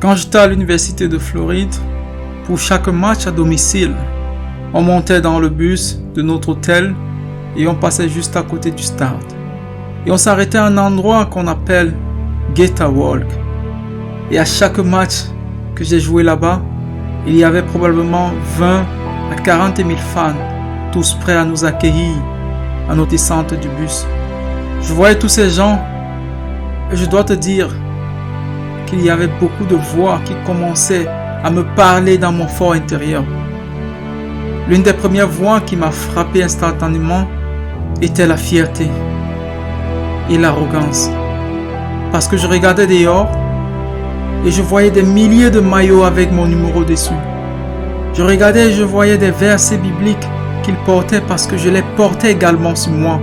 Quand j'étais à l'université de Floride, pour chaque match à domicile, on montait dans le bus de notre hôtel et on passait juste à côté du stade. Et on s'arrêtait à un endroit qu'on appelle Geta Walk. Et à chaque match que j'ai joué là-bas, il y avait probablement 20 à 40 000 fans, tous prêts à nous accueillir à notre descente du bus. Je voyais tous ces gens et je dois te dire qu'il y avait beaucoup de voix qui commençaient à me parler dans mon fort intérieur. L'une des premières voix qui m'a frappé instantanément était la fierté et l'arrogance. Parce que je regardais dehors et je voyais des milliers de maillots avec mon numéro dessus. Je regardais et je voyais des versets bibliques qu'ils portaient parce que je les portais également sur moi.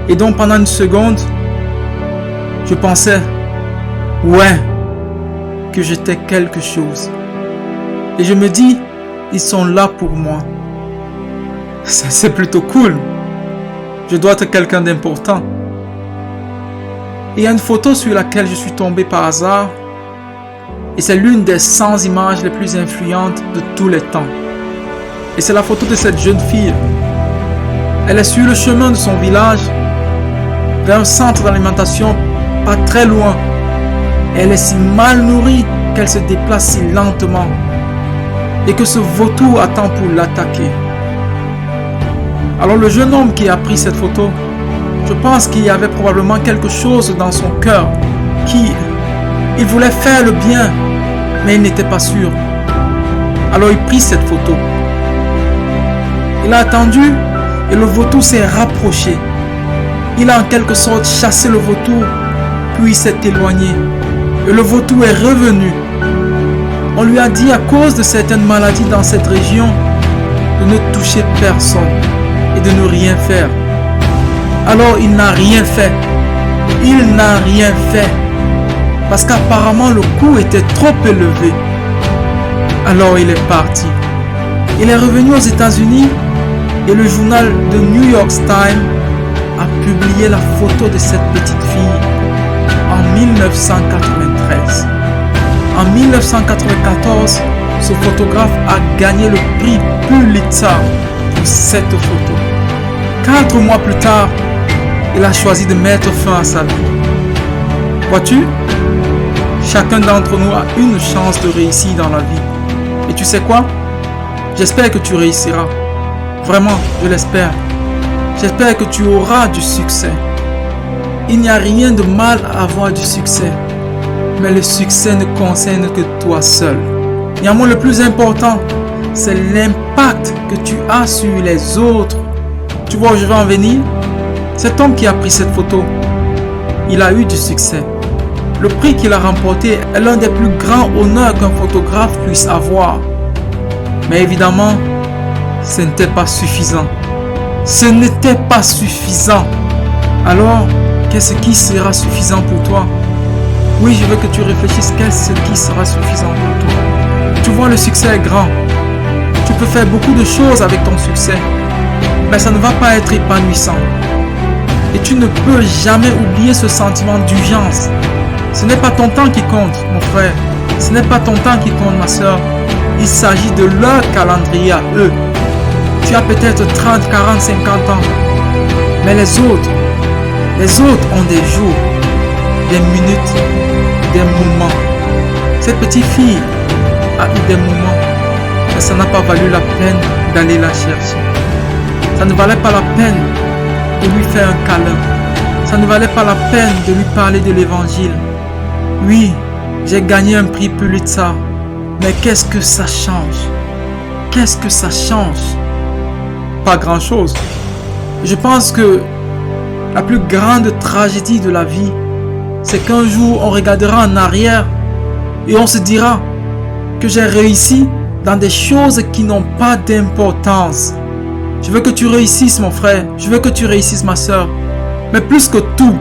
Et donc pendant une seconde, je pensais, ouais, que j'étais quelque chose. Et je me dis, ils sont là pour moi. C'est plutôt cool. Je dois être quelqu'un d'important. Il y a une photo sur laquelle je suis tombé par hasard. Et c'est l'une des 100 images les plus influentes de tous les temps. Et c'est la photo de cette jeune fille. Elle est sur le chemin de son village, vers un centre d'alimentation pas très loin. Elle est si mal nourrie qu'elle se déplace si lentement et que ce vautour attend pour l'attaquer. Alors le jeune homme qui a pris cette photo, je pense qu'il y avait probablement quelque chose dans son cœur il voulait faire le bien, mais il n'était pas sûr. Alors il prit cette photo. Il a attendu et le vautour s'est rapproché. Il a en quelque sorte chassé le vautour, puis il s'est éloigné. Et le vautour est revenu. On lui a dit à cause de certaines maladies dans cette région de ne toucher personne et de ne rien faire. Alors il n'a rien fait. Il n'a rien fait. Parce qu'apparemment le coût était trop élevé. Alors il est parti. Il est revenu aux États-Unis et le journal The New York Times a publié la photo de cette petite fille en 1993. En 1994, ce photographe a gagné le prix Pulitzer pour cette photo. 4 mois plus tard, il a choisi de mettre fin à sa vie. Vois-tu, chacun d'entre nous a une chance de réussir dans la vie. Et tu sais quoi? J'espère que tu réussiras. Vraiment, je l'espère. J'espère que tu auras du succès. Il n'y a rien de mal à avoir du succès. Mais le succès ne concerne que toi seul. Néanmoins, le plus important, c'est l'impact que tu as sur les autres. Tu vois où je veux en venir? Cet homme qui a pris cette photo, il a eu du succès. Le prix qu'il a remporté est l'un des plus grands honneurs qu'un photographe puisse avoir. Mais évidemment, ce n'était pas suffisant. Ce n'était pas suffisant. Alors, qu'est-ce qui sera suffisant pour toi? Oui, je veux que tu réfléchisses, qu'est-ce qui sera suffisant pour toi? Tu vois, le succès est grand. Tu peux faire beaucoup de choses avec ton succès, mais ça ne va pas être épanouissant. Et tu ne peux jamais oublier ce sentiment d'urgence. Ce n'est pas ton temps qui compte, mon frère. Ce n'est pas ton temps qui compte, ma soeur. Il s'agit de leur calendrier à eux. Tu as peut-être 30, 40, 50 ans. Mais les autres ont des jours, des minutes, des moments. Cette petite fille a eu des moments, mais ça n'a pas valu la peine d'aller la chercher. Ça ne valait pas la peine de lui faire un câlin. Ça ne valait pas la peine de lui parler de l'évangile. Oui, j'ai gagné un prix Pulitzer, mais qu'est-ce que ça change? Qu'est-ce que ça change? Pas grand-chose. Je pense que la plus grande tragédie de la vie, c'est qu'un jour on regardera en arrière et on se dira que j'ai réussi dans des choses qui n'ont pas d'importance. Je veux que tu réussisses, mon frère. Je veux que tu réussisses, ma soeur. Mais plus que tout,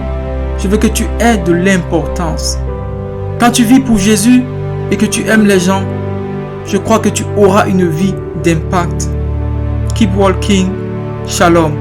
je veux que tu aies de l'importance. Quand tu vis pour Jésus et que tu aimes les gens, je crois que tu auras une vie d'impact. Keep walking. Shalom.